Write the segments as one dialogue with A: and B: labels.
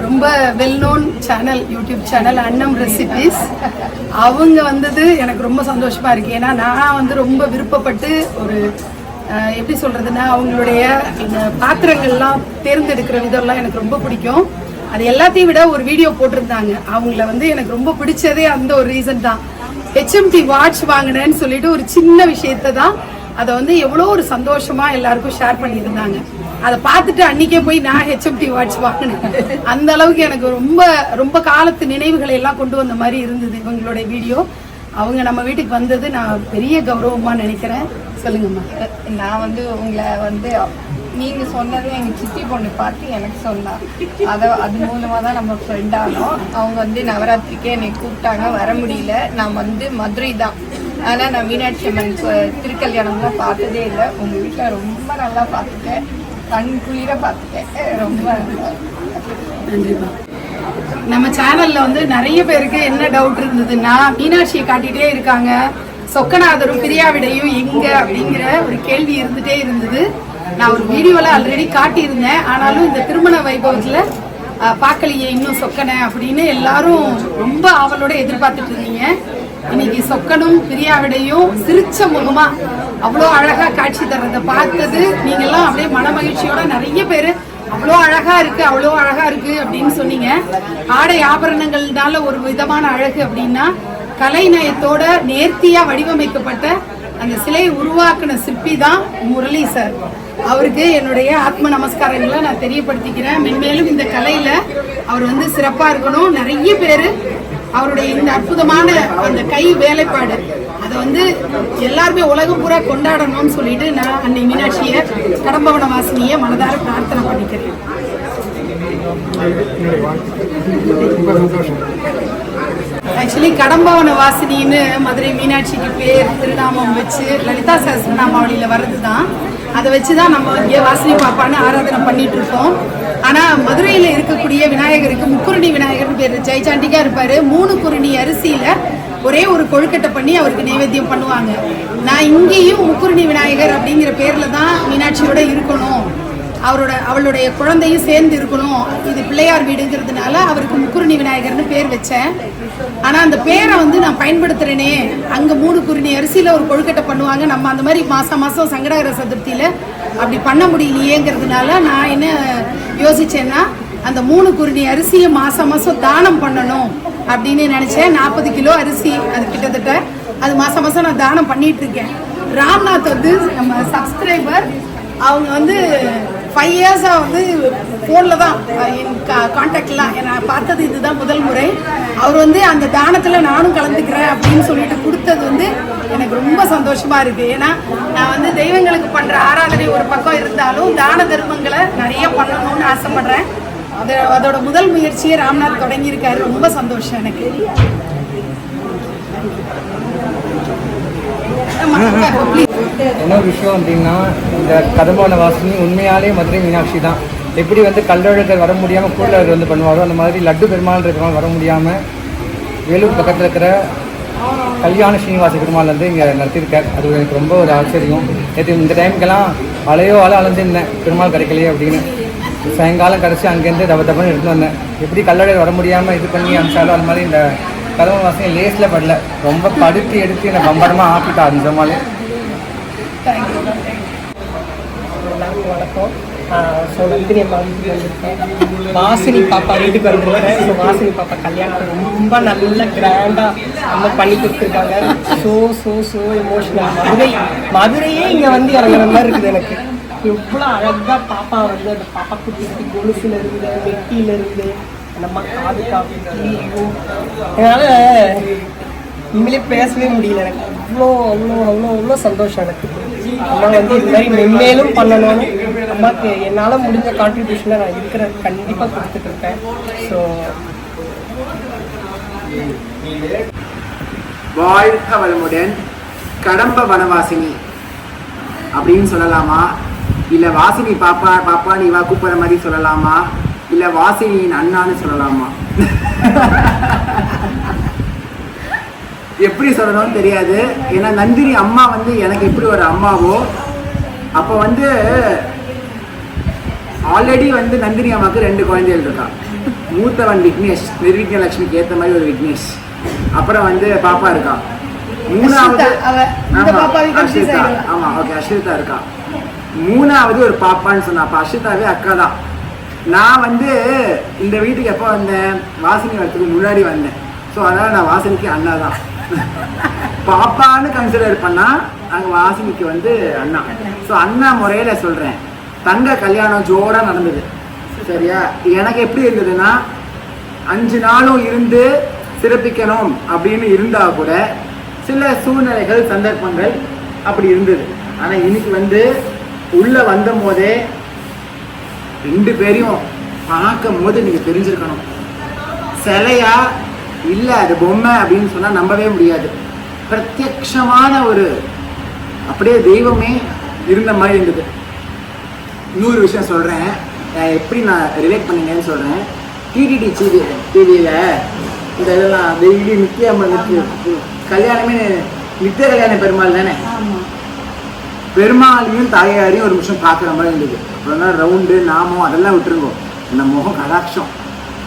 A: ரொம்ப well known channel, YouTube channel அன்னம் recipes. அவங்க வந்தது எனக்கு ரொம்ப சந்தோஷமா இருக்கு. ஏன்னா நான் வந்து ரொம்ப விருப்பப்பட்டு ஒரு எப்படி சொல்றதுன்னா, அவங்களுடைய இந்த பாத்திரங்கள்லாம் தேர்ந்தெடுக்கிற விதம்லாம் எனக்கு ரொம்ப பிடிக்கும். அது எல்லாத்தையும் விட ஒரு வீடியோ போட்டிருந்தாங்க. அவங்கள வந்து எனக்கு ரொம்ப பிடிச்சதே அந்த ஒரு ரீசன் தான். HMT வாட்ச் வாங்கினேன்னு சொல்லிட்டு ஒரு சின்ன விஷயத்தை தான் அதை வந்து எவ்வளோ ஒரு சந்தோஷமா எல்லாருக்கும் ஷேர் பண்ணியிருந்தாங்க. அதை பார்த்துட்டு அன்னைக்கே போய் நான் HMT வாட்ச் வாங்கினேன். அந்த அளவுக்கு எனக்கு ரொம்ப ரொம்ப காலத்து நினைவுகளை எல்லாம் கொண்டு வந்த மாதிரி இருந்தது இவங்களுடைய வீடியோ. அவங்க நம்ம வீட்டுக்கு வந்தது நான் பெரிய கௌரவமா நினைக்கிறேன். சொல்லுங்கம்மா.
B: நான் வந்து உங்களை வந்து நீங்கள் சொன்னதும் எங்கள் சித்தி பொண்ணு பார்த்து எனக்கு சொன்னான். அது மூலமாக தான் நம்ம ஃப்ரெண்ட் ஆனோம். அவங்க வந்து நவராத்திரிக்கே என்னை கூப்பிட்டாங்க, வர முடியல. நான் வந்து மதுரை தான். ஆனால் நான் மீனாட்சி அம்மன் திருக்கல்யாணம்லாம் பார்த்ததே இல்லை. உங்கள் வீட்டில் ரொம்ப நல்லா பார்த்துட்டேன், கண் குளிர பார்த்துட்டேன். ரொம்ப
A: நன்றிப்பா. நம்ம சேனல்ல வந்து நிறைய பேருக்கு என்ன டவுட் இருந்ததுன்னா, மீனாட்சியை காட்டிட்டே இருக்காங்க, சொக்கநாதரும் பிரியாவிடையும் எங்க அப்படிங்கிற ஒரு கேள்வி இருந்துட்டே இருந்தது. நான் ஒரு வீடியோல ஆல்ரெடி காட்டியிருந்தேன். ஆனாலும் இந்த திருமண வைபவத்துல பார்க்கலையே இன்னும் சொக்கனை அப்படின்னு எல்லாரும் ரொம்ப ஆவலோட எதிர்பார்த்துட்டு இருந்தீங்க. இன்னைக்கு சொக்கனும் பிரியாவிடையும் சிரிச்ச முகமா அவ்வளோ அழகா காட்சி தர்றதை பார்த்தது நீங்கெல்லாம் அப்படியே மன மகிழ்ச்சியோட நிறைய பேரு அவ்வளோ அழகா இருக்கு, அவ்வளோ அழகா இருக்கு அப்படின்னு சொன்னீங்க. ஆடை ஆபரணங்கள்னால ஒரு விதமான அழகு அப்படின்னா, கலைநயத்தோட நேர்த்தியா வடிவமைக்கப்பட்ட அந்த சிலையை உருவாக்குன சிற்பி தான் முரளி சார். அவருக்கு என்னுடைய ஆத்ம நமஸ்காரங்களை நான் தெரியப்படுத்திக்கிறேன். மென்மேலும் இந்த கலையில அவர் வந்து சிறப்பா இருக்கணும். நிறைய பேரு அவருடைய இந்த அற்புதமான அந்த கை வேலைப்பாடு அதை வந்து எல்லாருமே உலகம் பூரா கொண்டாடணும்னு சொல்லிட்டு நான் அன்னை மீனாட்சியை, கடம்பவன வாசினியை மனதார பிரார்த்தனை பண்ணிக்கிறேன். ஆக்சுவலி கடம்பவன வாசினின்னு மதுரை மீனாட்சிக்கு பேர் திருநாமம் வச்சு லலிதா சஹஸ்ரநாமாவளியில வர்றது தான். அதை வச்சுதான் நம்ம இங்கே வாசினி பாப்பான்னு ஆராதனை பண்ணிட்டு இருக்கோம். ஆனா மதுரையில இருக்கக்கூடிய விநாயகருக்கு முக்குருணி விநாயகர்னு பேரு. ஜெய்சாண்டிக்கா இருப்பாரு. 3 குருணி அரிசியில ஒரே ஒரு கொழுக்கட்டை பண்ணி அவருக்கு நைவேத்தியம் பண்ணுவாங்க. நான் இங்கேயும் முக்குருணி விநாயகர் அப்படிங்கிற பேர்ல தான் மீனாட்சியோட இருக்கணும், அவளுடைய குழந்தையும் சேர்ந்து இருக்கணும். இது பிள்ளையார் வீடுங்கிறதுனால அவருக்கு முக்குருணி விநாயகர்னு பேர் வச்சேன். ஆனா அந்த பேரை வந்து நான் பயன்படுத்துறேனே, அங்க 3 குருணி அரிசியில ஒரு கொழுக்கட்டை பண்ணுவாங்க, நம்ம அந்த மாதிரி மாசம் சங்கடகர சதுர்த்தியில அப்படி பண்ண முடியலையேங்கிறதுனால நான் என்ன யோசிச்சேன்னா, அந்த 3 குருணி அரிசியை மாசம் தானம் பண்ணணும் அப்படின்னு நினைச்சேன். 40 கிலோ அரிசி, அது கிட்டத்தட்ட அது மாசம் நான் தானம் பண்ணிட்டு இருக்கேன். ராம்நாத் வந்து நம்ம சப்ஸ்கிரைபர், அவங்க வந்து 5 இயர்ஸா வந்து ஃபோனில் தான் என் கான்டாக்ட்லாம் நான் பார்த்தது இதுதான் முதல் முறை. அவர் வந்து அந்த தானத்தில் நானும் கலந்துக்கிறேன் அப்படின்னு சொல்லிட்டு கொடுத்தது வந்து எனக்கு ரொம்ப சந்தோஷமா இருக்கு. ஏன்னா நான் வந்து தெய்வங்களுக்கு பண்ற ஆராதனை ஒரு பக்கம் இருந்தாலும் தான தர்மங்களை நிறைய பண்ணணும்னு ஆசைப்படுறேன். அதோட முதல் முயற்சியை ராம்நாத் தொடங்கியிருக்காரு. ரொம்ப சந்தோஷம் எனக்கு.
C: இன்னொரு விஷயம் அப்படின்னா, இந்த கடம்பவன வாசினி உண்மையாலே மதுரை மீனாட்சி தான். எப்படி வந்து கள்ளழகர் வர முடியாமல் கூடலர் வந்து பண்ணுவாரோ, அந்த மாதிரி லட்டு பெருமாள் இருக்கிறவங்க வர முடியாமல் வேலூர் பக்கத்தில் இருக்கிற கல்யாண ஸ்ரீனிவாச பெருமாள் வந்து இங்கே நடத்தியிருக்கார். அது எனக்கு ரொம்ப ஒரு ஆச்சரியம். நேற்று இந்த டைமுக்கெல்லாம் அலைஞ்சிருந்தேன், பெருமாள் கிடைக்கலையே அப்படின்னு. சாயங்காலம் கிடச்சி அங்கேருந்து தபன்னு எடுத்து வந்தேன். எப்படி கள்ளழகர் வர முடியாமல் இது பண்ணி அனுப்பிச்சாலும் அது மாதிரி இந்த கடம்பவன வாசினி லேஸில் படல, ரொம்ப படுத்தி எடுத்து என்னை பம்பரமாக ஆப்பிட்டா நிஜமாலே.
D: வணக்கம். ஸோ நந்தினி அம்மா வீட்டுக்கு வந்திருக்கேன். வாசினி பாப்பா வீட்டுக்கு வந்திருக்கேன். ஸோ வாசினி பாப்பா கல்யாணத்தை ரொம்ப நல்ல கிராண்டாக நம்ம பண்ணி கொடுத்துருக்காங்க. So emotional. மதுரையே இங்கே வந்து இறங்குற மாதிரி இருக்குது எனக்கு. எவ்வளோ அழகாக பாப்பா வந்து அந்த பாப்பா குட்டி கொலுசுல இருந்து வெட்டியில இருந்து நம்ம காது காப்பி என்னால் உண்மையிலே பேசவே முடியல. எனக்கு அவ்வளோ அவ்வளோ அவ்வளோ அவ்வளோ சந்தோஷம் எனக்கு. அம்மா வந்து இது மாதிரி மென்மேலும் பண்ணணும்னு அம்மாவுக்கு என்னால் முடிஞ்ச கான்ட்ரிபியூஷனை நான் இருக்கிற கண்டிப்பாக கொடுத்துட்ருக்கேன். ஸோ
E: வாழ்க வளமுடன். கடம்ப வனவாசினி அப்படின்னு சொல்லலாமா, இல்லை வாசினி பாப்பா பாப்பா நீ வா கூப்பிட்ற மாதிரி சொல்லலாமா, இல்லை வாசினியின் அண்ணான்னு சொல்லலாமா, எப்படி சொல்லணும்னு தெரியாது. ஏன்னா நந்தினி அம்மா வந்து எனக்கு எப்படி ஒரு அம்மாவோ, அப்போ வந்து ஆல்ரெடி வந்து நந்தினி அம்மாவுக்கு 2 குழந்தைகள் இருக்கா. மூத்தவன் விக்னேஷ், நிர்விக்ன லட்சுமிக்கு ஏற்ற மாதிரி ஒரு விக்னேஷ். அப்புறம் வந்து பாப்பா இருக்கா. மூணாவது அஸ்ரிதா. ஆமா, ஓகே, அஸ்ரிதா இருக்கா. மூணாவது ஒரு பாப்பான்னு சொன்னா, அப்ப அஸ்ரிதாவே அக்கா தான். நான் வந்து இந்த வீட்டுக்கு எப்போ வந்தேன், வாசினி வரத்துக்கு முன்னாடி வந்தேன். ஸோ அதனால நான் வாசினிக்கு அண்ணா தான். பாப்பான்னு கன்சிடர் பண்ணா அங்கே வாசினிக்கு வந்து அண்ணா. ஸோ அண்ணா முறையில் சொல்கிறேன், தங்க கல்யாணம் ஜோரா நடந்தது. சரியா? எனக்கு எப்படி இருந்ததுன்னா 5 நாளும் இருந்து சிறப்பிக்கணும் அப்படின்னு இருந்தா கூட சில சூழ்நிலைகள் சந்தர்ப்பங்கள் அப்படி இருந்தது. ஆனால் இன்னைக்கு வந்து உள்ள வந்த போதே 2 பேரையும் பார்க்கும் போது நீங்க தெரிஞ்சிருக்கணும், சிலையா இல்ல அது பொம்மை அப்படின்னு சொன்னா நம்பவே முடியாது. பிரத்யக்ஷமான ஒரு அப்படியே தெய்வமே இருந்த மாதிரி இருந்தது. இன்னொரு விஷயம் சொல்றேன், எப்படி நான் ரிலேட் பண்ணீங்கன்னு சொல்றேன். டிடிடி டிவியில இந்த இதெல்லாம் டெய்லி நித்திய கல்யாணமே நித்திய கல்யாண பெருமாள் தானே, பெருமாளையும் தாயாரையும் ஒரு நிமிஷம் பார்க்குற மாதிரி இருந்தது. அப்புறம் ரவுண்டு நாமம் அதெல்லாம் விட்டுருங்கோம், இந்த முகம் கடாட்சம்.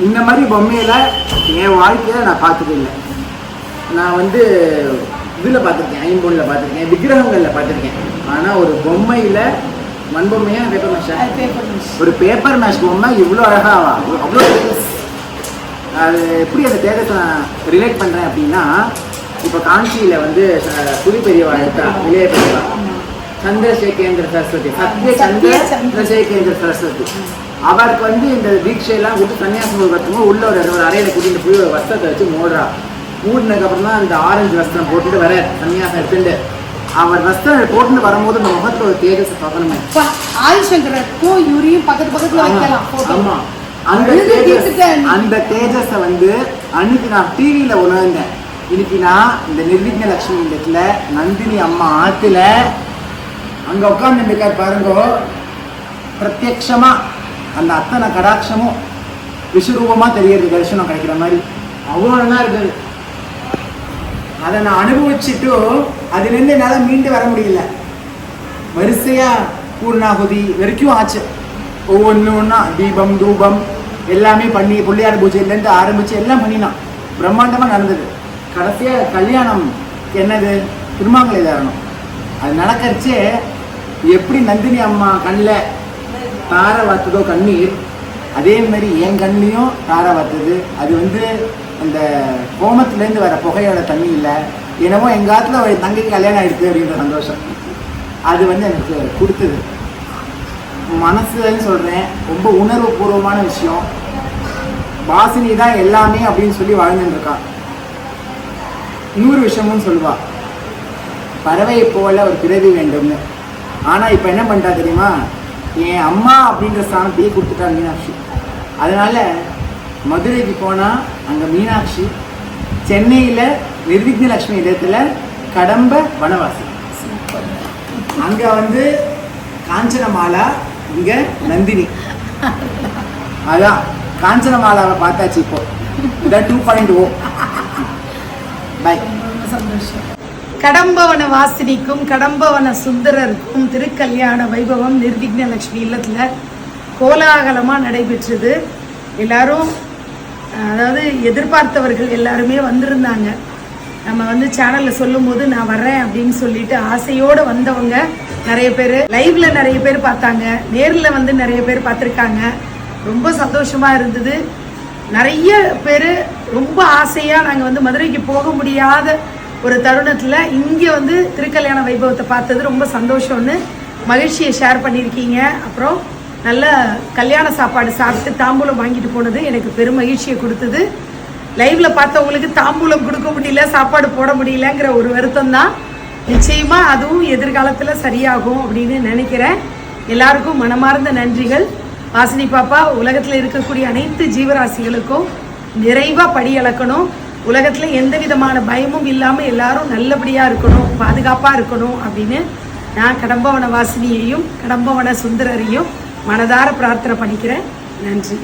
E: இந்த மாதிரி பொம்மையில என் வாழ்க்கையில நான் பார்த்தது இல்லை. நான் வந்து இதில் பார்த்துருக்கேன், ஐம்பொன்னில் பார்த்துருக்கேன், விக்கிரகங்களில் பார்த்துருக்கேன். ஆனால் ஒரு பொம்மையில் மண்பொம்மையா பேப்பர் மேஷா, ஒரு பேப்பர் மேஷ் பொம்மை இவ்வளோ அழகாவா, அவ்வளோ அது எப்படி அந்த தேகத்தை நான் ரிலேட் பண்ணுறேன் அப்படின்னா, இப்போ காஞ்சியில் வந்து புலி பெரியவா எடுத்தா, இளைய பெரியவா சந்திரசேகேந்திர சரஸ்வதி, சந்திரசேகேந்திர சரஸ்வதி, அவருக்கு வந்து இந்த தீட்சையெல்லாம் விட்டு சன்னியாசம் கற்றுமோ உள்ள ஒரு அறையில் கூட்டிகிட்டு போய் ஒரு வஸ்திரத்தை வச்சு மூடுறா. மூடினதுக்கப்புறம் தான் அந்த ஆரஞ்சு வஸ்திரம் போட்டுட்டு வர சன்னியாசம் எடுத்துட்டு அவர் வஸ்திரம் போட்டுட்டு வரும்போது அந்த முகத்துல ஒரு தேஜஸை பார்க்கணுமே.
A: ஆதிசங்கரக்கும் இவரையும் பக்கத்துல வைக்கலாம்.
E: ஆமா, அந்த தேஜஸை வந்து அன்னைக்கு நான் டிவியில உணர்ந்தேன். இன்னைக்கு நான் இந்த நிர்விக்ன லட்சுமி இடத்துல நந்தினி அம்மா ஆத்துல அங்க உட்கார்ந்து இருக்காரு பாருங்க, பிரத்யக்ஷமா அந்த அத்தனை கடாட்சமும் விஸ்வரூபமா தெரியறது, தரிசனம் கிடைக்கிற மாதிரி அவ்வளோ நல்லா இருக்குது. அதை நான் அனுபவிச்சுட்டு அதுலேருந்து என்னால் மீண்டு வர முடியல. வரிசையா பூர்ணாகுதி வரைக்கும் ஆச்சு. ஒவ்வொன்னா தீபம் தூபம் எல்லாமே பண்ணி பிள்ளையார் பூஜையிலேருந்து ஆரம்பிச்சு எல்லாம் பண்ணினான். பிரம்மாண்டமா நடந்தது. கடைசியா கல்யாணம் என்னது, திருமாங்கலை தாரணம். அது நடக்கிறச்சே எப்படி நந்தினி அம்மா கண்ணில் தார வாத்துதோ கண்ணீர், அதே மாதிரி என் கண்ணிலையும் தார வாத்துது. அது வந்து அந்த கோமத்துலேருந்து வர புகையோட தண்ணி இல்லை, என்னவோ எங்கள் காலத்தில் ஒரு தங்கைக்கு கல்யாணம் ஆகிடுது அப்படின்ற சந்தோஷம் அது வந்து எனக்கு கொடுத்தது. மனசுன்னு சொல்கிறேன், ரொம்ப உணர்வு பூர்வமான விஷயம். வாசினி தான் எல்லாமே அப்படின்னு சொல்லி வாழ்ந்துருக்கா. இன்னொரு விஷயமும் சொல்லுவா, பறவையை போல ஒரு பிறவி வேண்டும்னு. ஆனால் இப்போ என்ன பண்ணிட்டா தெரியுமா, என் அம்மா அப்படின்ற ஸ்தானத்தையே கொடுத்துட்டா மீனாட்சி. அதனால மதுரைக்கு போனால் அங்கே மீனாட்சி, சென்னையில் நிர்விக்ன லட்சுமி இடத்துல கடம்ப வனவாசி, அங்கே வந்து காஞ்சனமாலா, இங்கே நந்தினி. அதான் காஞ்சனமாலாவை பார்த்தாச்சு. இப்போ இதான் 2.0. பை.
A: சந்தோஷம். கடம்பவன வாசினிக்கும் கடம்பவன சுந்தரருக்கும் திருக்கல்யாண வைபவம் நிர்விக்ன லட்சுமி இல்லத்தில் கோலாகலமாக நடைபெற்றது. எல்லாரும், அதாவது எதிர்பார்த்தவர்கள் எல்லாருமே வந்திருந்தாங்க. நம்ம வந்து சேனலில் சொல்லும் போது நான் வர்றேன் அப்படின்னு சொல்லிட்டு ஆசையோடு வந்தவங்க நிறைய பேர், லைவ்ல நிறைய பேர் பார்த்தாங்க, நேரில் வந்து நிறைய பேர் பார்த்துருக்காங்க. ரொம்ப சந்தோஷமாக இருந்தது. நிறைய பேர் ரொம்ப ஆசையாக நாங்கள் வந்து மதுரைக்கு போக முடியாத ஒரு தருணத்தில் இங்கே வந்து திருக்கல்யாண வைபவத்தை பார்த்தது ரொம்ப சந்தோஷம்னு மகிழ்ச்சியை ஷேர் பண்ணியிருக்கீங்க. அப்புறம் நல்ல கல்யாண சாப்பாடு சாப்பிட்டு தாம்பூலம் வாங்கிட்டு போனது எனக்கு பெரும் மகிழ்ச்சியை கொடுத்தது. லைவ்ல பார்த்தவங்களுக்கு தாம்பூலம் கொடுக்க முடியல, சாப்பாடு போட முடியலங்கிற ஒரு வருத்தம் தான். நிச்சயமா அதுவும் எதிர்காலத்தில் சரியாகும் அப்படின்னு நினைக்கிறேன். எல்லாருக்கும் மனமார்ந்த நன்றிகள். வாசினி பாப்பா உலகத்தில் இருக்கக்கூடிய அனைத்து ஜீவராசிகளுக்கும் நிறைவா படியளக்கணும். உலகத்தில் எந்த விதமான பயமும் இல்லாமல் எல்லாரும் நல்லபடியாக இருக்கணும், பாதுகாப்பாக இருக்கணும் அப்படின்னு நான் கடம்பவன வாசினியையும் கடம்பவன சுந்தரரையும் மனதார பிரார்த்தனை பண்ணிக்கிறேன். நன்றி.